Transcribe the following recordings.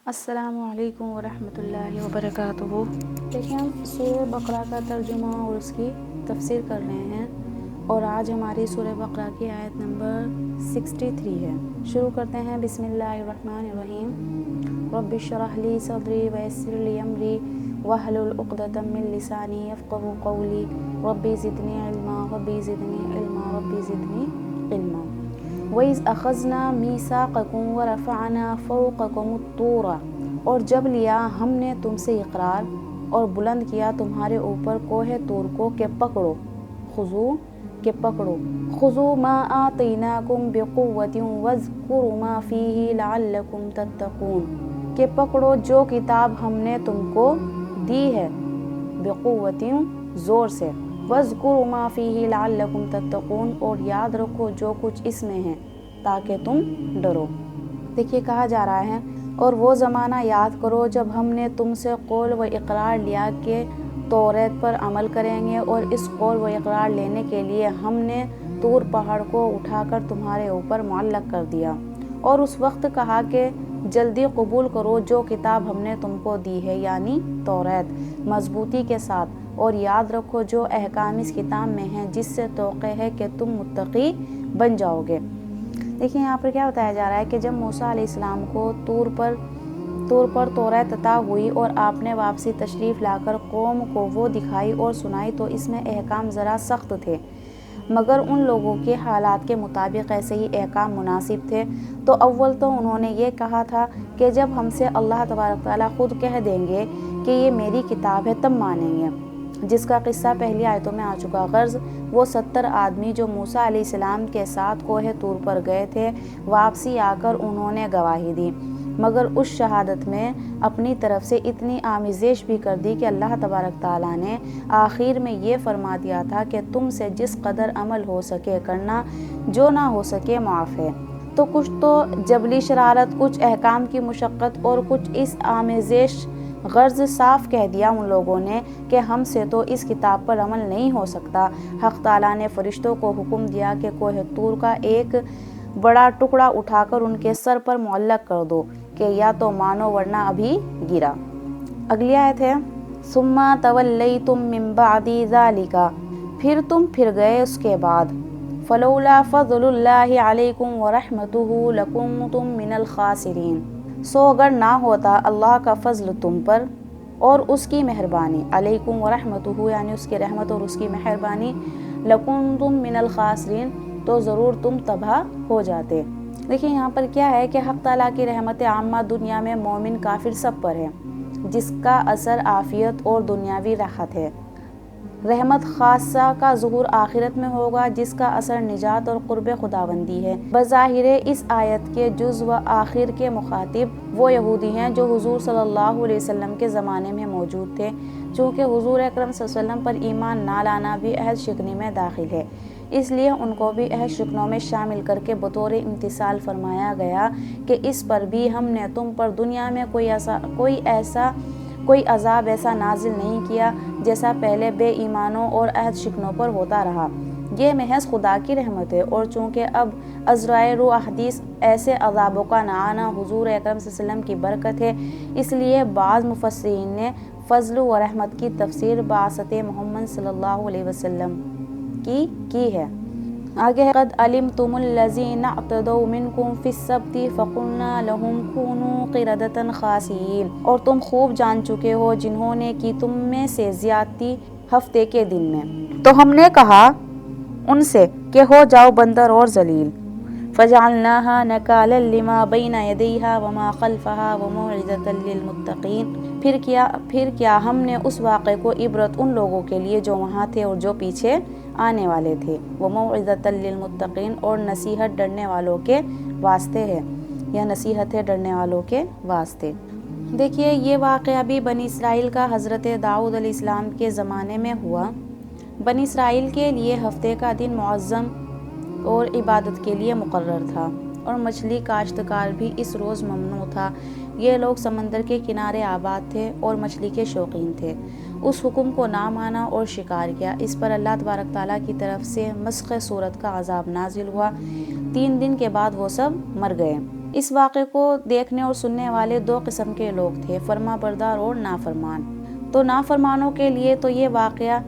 السلام علیکم ورحمۃ اللہ وبرکاتہ۔ دیکھیں ہم سورہ بقرہ کا ترجمہ اور اس کی تفسیر کر رہے ہیں، اور آج ہماری سورہ بقرہ کی آیت نمبر 63 ہے۔ شروع کرتے ہیں۔ بسم اللہ الرحمن الرحیم۔ رب اشرح لی صدری ویسر لی امری واحلل عقدۃ من لسانی یفقہوا قولی رب زدنی علما رب زدنی علما رب زدنی علما۔ وَإِذْ أَخَذْنَا مِيثَاقَكُمْ وَرَفَعْنَا فَوْقَكُمُ الطُّورَ، اور جب لیا ہم نے تم سے اقرار اور بلند کیا تمہارے اوپر کوہ طور کو کہ پکڑو، خُذُوا مَا آتَيْنَاكُمْ بِقُوَّةٍ وَاذْكُرُوا مَا فِيهِ لَعَلَّكُمْ تَتَّقُونَ، کہ پکڑو جو کتاب ہم نے تم کو دی ہے، بِقُوَّةٍ زور سے، وَاذْكُرُوا مَا فِيهِ لَعَلَّكُمْ تَتَّقُونَ، اور یاد رکھو جو کچھ اس میں ہے تاکہ تم ڈرو۔ دیکھیے کہا جا رہا ہے، اور وہ زمانہ یاد کرو جب ہم نے تم سے قول و اقرار لیا کہ توریت پر عمل کریں گے، اور اس قول و اقرار لینے کے لیے ہم نے طور پہاڑ کو اٹھا کر تمہارے اوپر معلق کر دیا، اور اس وقت کہا کہ جلدی قبول کرو جو کتاب ہم نے تم کو دی ہے، یعنی توریت، مضبوطی کے ساتھ، اور یاد رکھو جو احکام اس کتاب میں ہیں جس سے توقع ہے کہ تم متقی بن جاؤ گے۔ دیکھیں یہاں پر کیا بتایا جا رہا ہے کہ جب موسیٰ علیہ السلام کو طور پر توریت عطا ہوئی اور آپ نے واپسی تشریف لا کر قوم کو وہ دکھائی اور سنائی، تو اس میں احکام ذرا سخت تھے، مگر ان لوگوں کے حالات کے مطابق ایسے ہی احکام مناسب تھے۔ تو اول تو انہوں نے یہ کہا تھا کہ جب ہم سے اللہ تبارک تعالیٰ خود کہہ دیں گے کہ یہ میری کتاب ہے تب مانیں گے، جس کا قصہ پہلی آیتوں میں آ چکا۔ غرض وہ 70 آدمی جو موسیٰ علیہ السلام کے ساتھ کوہ طور پر گئے تھے، واپسی آ کر انہوں نے گواہی دی، مگر اس شہادت میں اپنی طرف سے اتنی آمیزش بھی کر دی کہ اللہ تبارک تعالیٰ نے آخر میں یہ فرما دیا تھا کہ تم سے جس قدر عمل ہو سکے کرنا، جو نہ ہو سکے معاف ہے۔ تو کچھ تو جبلی شرارت، کچھ احکام کی مشقت، اور کچھ اس آمیزش۔ غرض صاف کہہ دیا ان لوگوں نے کہ ہم سے تو اس کتاب پر عمل نہیں ہو سکتا۔ حق تعالیٰ نے فرشتوں کو حکم دیا کہ کوہ طور کا ایک بڑا ٹکڑا اٹھا کر ان کے سر پر معلق کر دو کہ یا تو مانو ورنہ ابھی گرا۔ اگلی آیت ہے، ثم تولیتم من بعد ذلک، پھر تم پھر گئے اس کے بعد، فلولا فضل اللہ علیکم ورحمتہ لکنتم من الخاسرین، سو اگر نہ ہوتا اللہ کا فضل تم پر اور اس کی مہربانی، علیکم ورحمتہ یعنی اس کی رحمت اور اس کی مہربانی، لکنتم من الخاسرین تو ضرور تم تباہ ہو جاتے۔ دیکھیں یہاں پر کیا ہے کہ حق تعالیٰ کی رحمت عامہ دنیا میں مومن کافر سب پر ہے، جس کا اثر عافیت اور دنیاوی راحت ہے۔ رحمت خاصہ کا ظہور آخرت میں ہوگا، جس کا اثر نجات اور قرب خداوندی ہے۔ بظاہر اس آیت کے جز و آخر کے مخاطب وہ یہودی ہیں جو حضور صلی اللہ علیہ وسلم کے زمانے میں موجود تھے، چونکہ حضور اکرم صلی اللہ علیہ وسلم پر ایمان نہ لانا بھی عہد شکنی میں داخل ہے، اس لیے ان کو بھی عہد شکنوں میں شامل کر کے بطور امتثال فرمایا گیا کہ اس پر بھی ہم نے تم پر دنیا میں کوئی عذاب ایسا نازل نہیں کیا جیسا پہلے بے ایمانوں اور عہد شکنوں پر ہوتا رہا۔ یہ محض خدا کی رحمت ہے، اور چونکہ اب عذرائے روح احادیث ایسے عذابوں کا نہ آنا حضور اکرم صلی اللہ علیہ وسلم کی برکت ہے، اس لیے بعض مفسرین نے فضل و رحمت کی تفسیر بعثت محمد صلی اللہ علیہ وسلم کی ہے۔ آگے ہے، قد علمتم الذین اعتدوا منکم فی السبت فقلنا لهم کونوا قردۃ خاسئین، اور تم خوب جان چکے ہو جنہوں نے کی تم میں سے زیادتی ہفتے کے دن میں، تو ہم نے کہا ان سے کہ ہو جاؤ بندر اور ذلیل۔ فجعلناها نکالا لما بین یدیہا وما خلفہا وموعظۃ للمتقین، پھر کیا ہم نے اس واقعے کو عبرت ان لوگوں کے لیے جو وہاں تھے اور جو پیچھے آنے والے تھے، وموعظۃ للمتقین، اور نصیحت ڈرنے والوں کے واسطے ہے، یا نصیحت ہے ڈرنے والوں کے واسطے۔ دیکھیے یہ واقعہ بھی بنی اسرائیل کا حضرت داؤد علیہ السلام کے زمانے میں ہوا۔ بنی اسرائیل کے لیے ہفتے کا دن معظم اور عبادت کے لیے مقرر تھا، اور مچھلی کاشتکار بھی اس روز ممنوع تھا۔ یہ لوگ سمندر کے کنارے آباد تھے اور مچھلی کے شوقین تھے۔ اس حکم کو نہ مانا اور شکار کیا، اس پر اللہ تبارک تعالیٰ کی طرف سے مسخ صورت کا عذاب نازل ہوا۔ 3 دن کے بعد وہ سب مر گئے۔ اس واقعے کو دیکھنے اور سننے والے دو قسم کے لوگ تھے، فرما بردار اور نافرمان۔ تو نافرمانوں کے لیے تو یہ واقعہ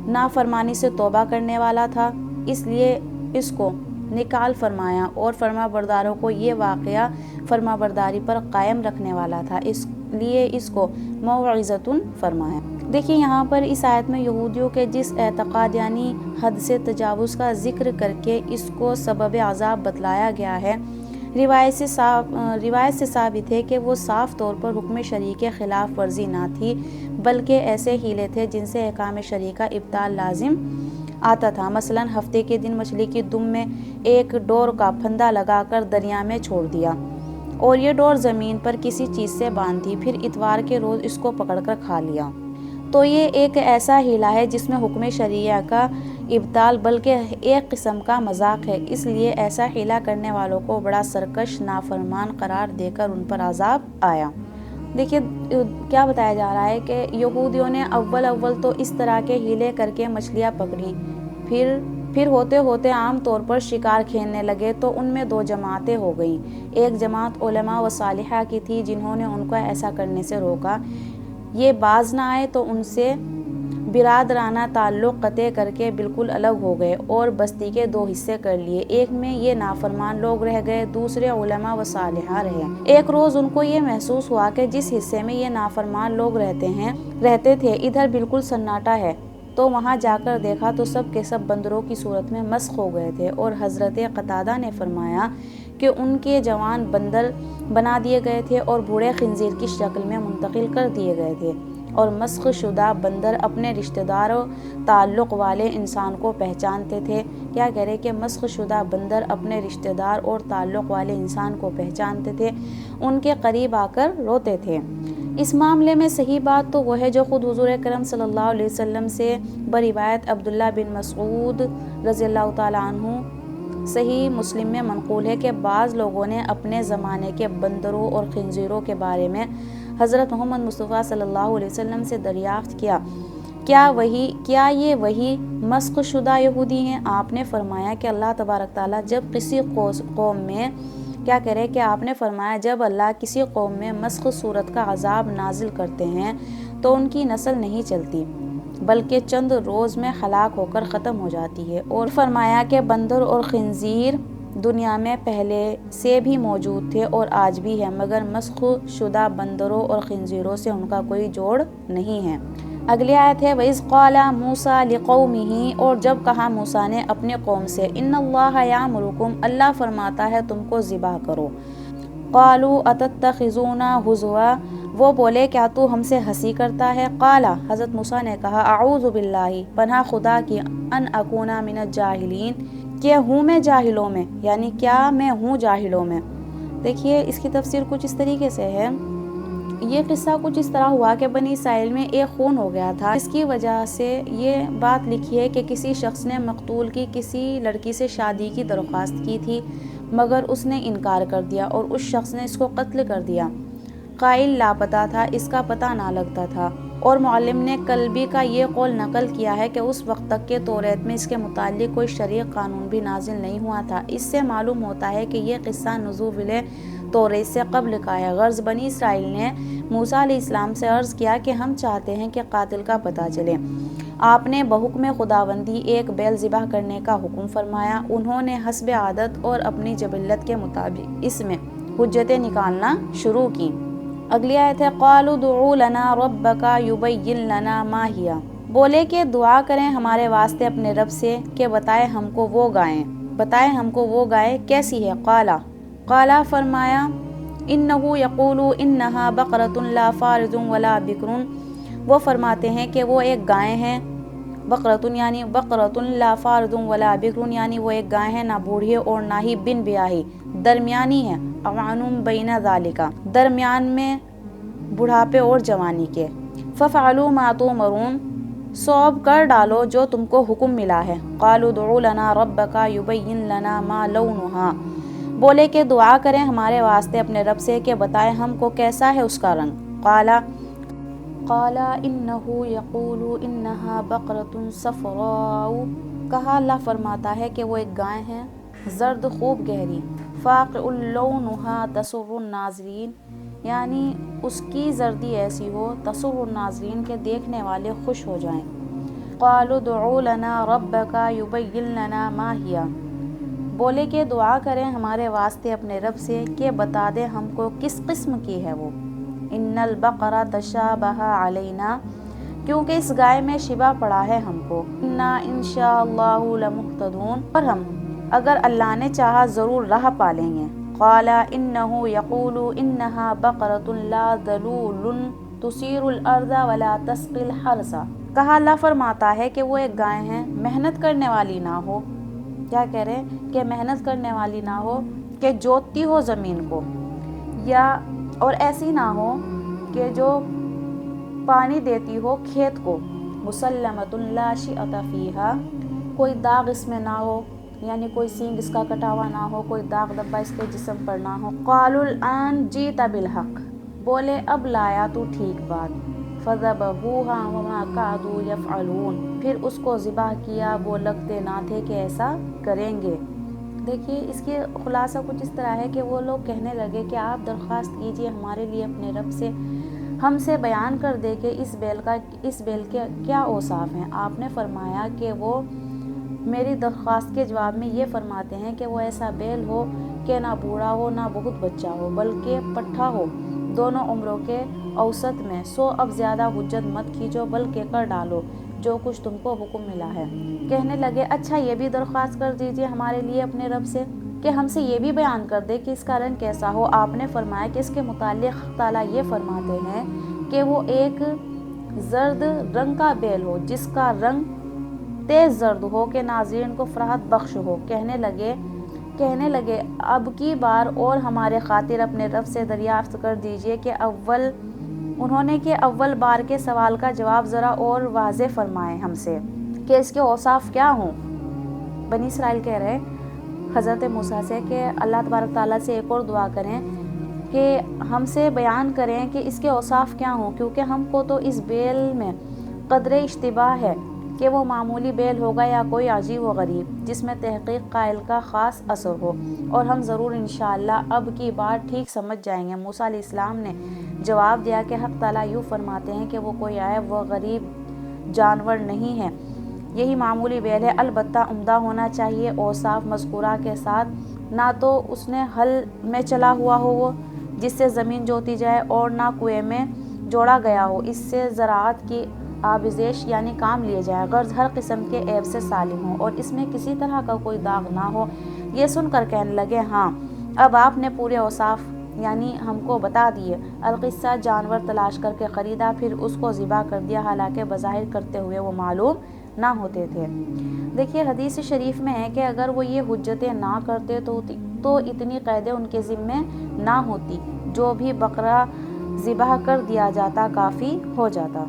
نافرمانی سے توبہ کرنے والا تھا، اس لیے اس کو نکال فرمایا، اور فرما برداروں کو یہ واقعہ فرما برداری پر قائم رکھنے والا تھا، اس لیے اس کو موعظۃ فرمایا۔ دیکھیے یہاں پر اس آیت میں یہودیوں کے جس اعتقاد یعنی حد سے تجاوز کا ذکر کر کے اس کو سبب عذاب بتلایا گیا ہے۔ روایت سے ثابت ہے کہ وہ صاف طور پر حکم شرعی کے خلاف ورزی نہ تھی، بلکہ ایسے ہیلے تھے جن سے احکام شرعی کا ابطال لازم آتا تھا۔ مثلا ہفتے کے دن مچھلی کی دم میں ایک ڈور کا پھندا لگا کر دریا میں چھوڑ دیا، اور یہ ڈور زمین پر کسی چیز سے باندھ دی، پھر اتوار کے روز اس کو پکڑ کر کھا لیا۔ تو یہ ایک ایسا ہیلہ ہے جس میں حکم شرعیہ کا ابطال بلکہ ایک قسم کا مذاق ہے، اس لیے ایسا ہیلہ کرنے والوں کو بڑا سرکش نافرمان قرار دے کر ان پر عذاب آیا۔ دیکھیے کیا بتایا جا رہا ہے کہ یہودیوں نے اول تو اس طرح کے ہیلے کر کے مچھلیاں پکڑی، پھر ہوتے ہوتے عام طور پر شکار کھیلنے لگے، تو ان میں دو جماعتیں ہو گئیں۔ ایک جماعت علماء و صالحہ کی تھی جنہوں نے ان کو ایسا کرنے سے روکا، یہ باز نہ آئے تو ان سے برادرانہ تعلق قطع کر کے بالکل الگ ہو گئے اور بستی کے دو حصے کر لیے، ایک میں یہ نافرمان لوگ رہ گئے، دوسرے علماء و صالحہ رہے۔ ایک روز ان کو یہ محسوس ہوا کہ جس حصے میں یہ نافرمان لوگ رہتے تھے ادھر بالکل سناٹا ہے، تو وہاں جا کر دیکھا تو سب کے سب بندروں کی صورت میں مسخ ہو گئے تھے، اور حضرت قتادہ نے فرمایا کہ ان کے جوان بندر بنا دیے گئے تھے اور بوڑھے خنزیر کی شکل میں منتقل کر دیے گئے تھے، اور مسخ شدہ بندر اپنے رشتہ دار و تعلق والے انسان کو پہچانتے تھے۔ کیا کہہ رہے کہ مسخ شدہ بندر اپنے رشتہ دار اور تعلق والے انسان کو پہچانتے تھے، ان کے قریب آ کر روتے تھے۔ اس معاملے میں صحیح بات تو وہ ہے جو خود حضور اکرم صلی اللہ علیہ وسلم سے بروایت عبداللہ بن مسعود رضی اللہ تعالیٰ عنہ صحیح مسلم میں منقول ہے کہ بعض لوگوں نے اپنے زمانے کے بندروں اور خنزیروں کے بارے میں حضرت محمد مصطفیٰ صلی اللہ علیہ وسلم سے دریافت کیا، کیا یہ وہی مسخ شدہ یہودی ہیں؟ آپ نے فرمایا کہ اللہ تبارک تعالیٰ جب کسی قوم میں آپ نے فرمایا جب اللہ کسی قوم میں مسخ صورت کا عذاب نازل کرتے ہیں تو ان کی نسل نہیں چلتی بلکہ چند روز میں ہلاک ہو کر ختم ہو جاتی ہے، اور فرمایا کہ بندر اور خنزیر دنیا میں پہلے سے بھی موجود تھے اور آج بھی ہے، مگر مسخ شدہ بندروں اور خنزیروں سے ان کا کوئی جوڑ نہیں ہے۔ اگلی آیت ہے وَإِذْ قَالَ مُوسَىٰ لِقَوْمِهِ، اور جب کہا موسیٰ نے اپنے قوم سے، إِنَّ اللَّهَ يَأْمُرُكُمْ، اللہ فرماتا ہے تم کو ذبح کرو۔ قَالُوا أَتَتَّخِذُونَا هُزُوًا، وہ بولے کیا تو ہم سے ہنسی کرتا ہے؟ قال، حضرت موسیٰ نے کہا اعوذ باللہ، پناہ خدا کی، ان اکون من الجاہلین، کہ ہوں میں جاہلوں میں، یعنی کیا میں ہوں جاہلوں میں۔ دیکھیے اس کی تفسیر کچھ اس طریقے سے ہے، یہ قصہ کچھ اس طرح ہوا کہ بنی اسرائیل میں ایک خون ہو گیا تھا، اس کی وجہ سے یہ بات لکھی ہے کہ کسی شخص نے مقتول کی کسی لڑکی سے شادی کی درخواست کی تھی، مگر اس نے انکار کر دیا اور اس شخص نے اس کو قتل کر دیا۔ قائل لاپتہ تھا، اس کا پتہ نہ لگتا تھا، اور معلم نے کلبی کا یہ قول نقل کیا ہے کہ اس وقت تک کے توریت میں اس کے متعلق کوئی شرعی قانون بھی نازل نہیں ہوا تھا۔ اس سے معلوم ہوتا ہے کہ یہ قصہ نزول توریت سے قبل کا ہے۔ غرض بنی اسرائیل نے موسیٰ علیہ السلام سے عرض کیا کہ ہم چاہتے ہیں کہ قاتل کا پتہ چلے۔ آپ نے بحکم خداوندی ایک بیل ذبح کرنے کا حکم فرمایا۔ انہوں نے حسب عادت اور اپنی جبلت کے مطابق اس میں حجتیں نکالنا شروع کی۔ اگلی آیت ہے قالوا ادع لنا ربک یبین لنا ما ہی، بولے کہ دعا کریں ہمارے واسطے اپنے رب سے کہ بتائے ہم کو وہ گائے کیسی ہے۔ قال فرمایا انہ یقول انہا بقرۃ لا فارض ولا بکر، وہ فرماتے ہیں کہ وہ ایک گائے ہیں، بقرۃ لا فارض ولا بکر، یعنی وہ ایک گائے ہے نہ بوڑھی اور نہ ہی بن بیاہی، درمیانی ہے، اوان بین ذالک، درمیان میں بڑھاپے اور جوانی کے۔ ففعلوا ما تؤمرون، سو اب کر ڈالو جو تم کو حکم ملا ہے۔ قالوا ادع لنا ربک یبین لنا ما لونہا، بولے کہ دعا کریں ہمارے واسطے اپنے رب سے کہ بتائے ہم کو کیسا ہے اس کا رنگ۔ قال انہ یقول انہا بقرۃ صفراء، کہا اللہ فرماتا ہے کہ وہ ایک گائے ہے زرد خوب گہری، فاقع لونها تسر الناظرین، یعنی اس کی زردی ایسی ہو تسر الناظرین کے دیکھنے والے خوش ہو جائیں۔ قالوا ادع لنا ربک یبین لنا ما ہی، بولے کہ دعا کریں ہمارے واسطے اپنے رب سے کہ بتا دے ہم کو کس قسم کی ہے وہ۔ ان البقرہ تشابہ علینا، کیونکہ اس گائے میں شبہ پڑا ہے ہم کو۔ انا انشاء اللہ لمہتدون، اور ہم اگر اللہ نے چاہا ضرور راہ پالیں گے۔ قال انہ یقول انہا بقرۃ لا ذلول تثیر الارض ولا تسقی الحرث، کہا اللہ فرماتا ہے کہ وہ ایک گائے ہیں محنت کرنے والی نہ ہو، کیا کہہ رہے ہیں کہ محنت کرنے والی نہ ہو کہ جوتتی ہو زمین کو، یا اور ایسی نہ ہو کہ جو پانی دیتی ہو کھیت کو۔ مسلمۃ لا شیۃ فیہا، کوئی داغ اس میں نہ ہو، یعنی کوئی سینگ اس کا کٹا ہوا نہ ہو، کوئی داغ دبا اس کے جسم پر نہ ہو۔ قالوا الآن جئت بالحق، بولے اب لایا تو ٹھیک بات۔ فذبحوها وما كادوا يفعلون، پھر اس کو ذبح کیا، وہ لگتے نہ تھے کہ ایسا کریں گے۔ دیکھیے اس کے خلاصہ کچھ اس طرح ہے کہ وہ لوگ کہنے لگے کہ آپ درخواست کیجئے ہمارے لیے اپنے رب سے، ہم سے بیان کر دے کہ اس بیل کے کیا اوصاف ہیں۔ آپ نے فرمایا کہ وہ میری درخواست کے جواب میں یہ فرماتے ہیں کہ وہ ایسا بیل ہو کہ نہ بوڑھا ہو نہ بہت بچہ ہو، بلکہ پٹھا ہو، دونوں عمروں کے اوسط میں۔ سو اب زیادہ حجت مت کھینچو بلکہ کر ڈالو جو کچھ تم کو حکم ملا ہے۔ کہنے لگے اچھا یہ بھی درخواست کر دیجئے ہمارے لیے اپنے رب سے کہ ہم سے یہ بھی بیان کر دے کہ اس کا رنگ کیسا ہو۔ آپ نے فرمایا کہ اس کے متعلق تعالیٰ یہ فرماتے ہیں کہ وہ ایک زرد رنگ کا بیل ہو جس کا رنگ تیز زرد ہو کہ ناظرین کو فرحت بخش ہو۔ کہنے لگے اب کی بار اور ہمارے خاطر اپنے رب سے دریافت کر دیجئے کہ اول بار کے سوال کا جواب ذرا اور واضح فرمائیں ہم سے کہ اس کے اوصاف کیا ہوں۔ بنی اسرائیل کہہ رہے حضرت موسیٰ سے کہ اللہ تبارک تعالیٰ سے ایک اور دعا کریں کہ ہم سے بیان کریں کہ اس کے اوصاف کیا ہوں، کیونکہ ہم کو تو اس بیل میں قدر اشتباہ ہے کہ وہ معمولی بیل ہوگا یا کوئی عجیب و غریب جس میں تحقیق قائل کا خاص اثر ہو، اور ہم ضرور انشاءاللہ اب کی بار ٹھیک سمجھ جائیں گے۔ موسیٰ علیہ السلام نے جواب دیا کہ حق تعالیٰ یوں فرماتے ہیں کہ وہ کوئی عیب و غریب جانور نہیں ہے، یہی معمولی بیل ہے، البتہ عمدہ ہونا چاہیے اوصاف مذکورہ کے ساتھ، نہ تو اس نے ہل میں چلا ہوا ہو وہ جس سے زمین جوتی جائے، اور نہ کنویں میں جوڑا گیا ہو اس سے زراعت کی آبزیش یعنی کام لیے جائے، غرض ہر قسم کے عیب سے سالم ہو، اور اس میں کسی طرح کا کوئی داغ نہ ہو۔ یہ سن کر کہنے لگے ہاں اب آپ نے پورے اوصاف یعنی ہم کو بتا دیے۔ القصہ جانور تلاش کر کے خریدا، پھر اس کو ذبح کر دیا، حالانکہ بظاہر کرتے ہوئے وہ معلوم نہ ہوتے تھے۔ دیکھیے حدیث شریف میں ہے کہ اگر وہ یہ حجتیں نہ کرتے تو اتنی قیدیں ان کے ذمے نہ ہوتی، جو بھی بقرہ ذبح کر دیا جاتا کافی ہو جاتا۔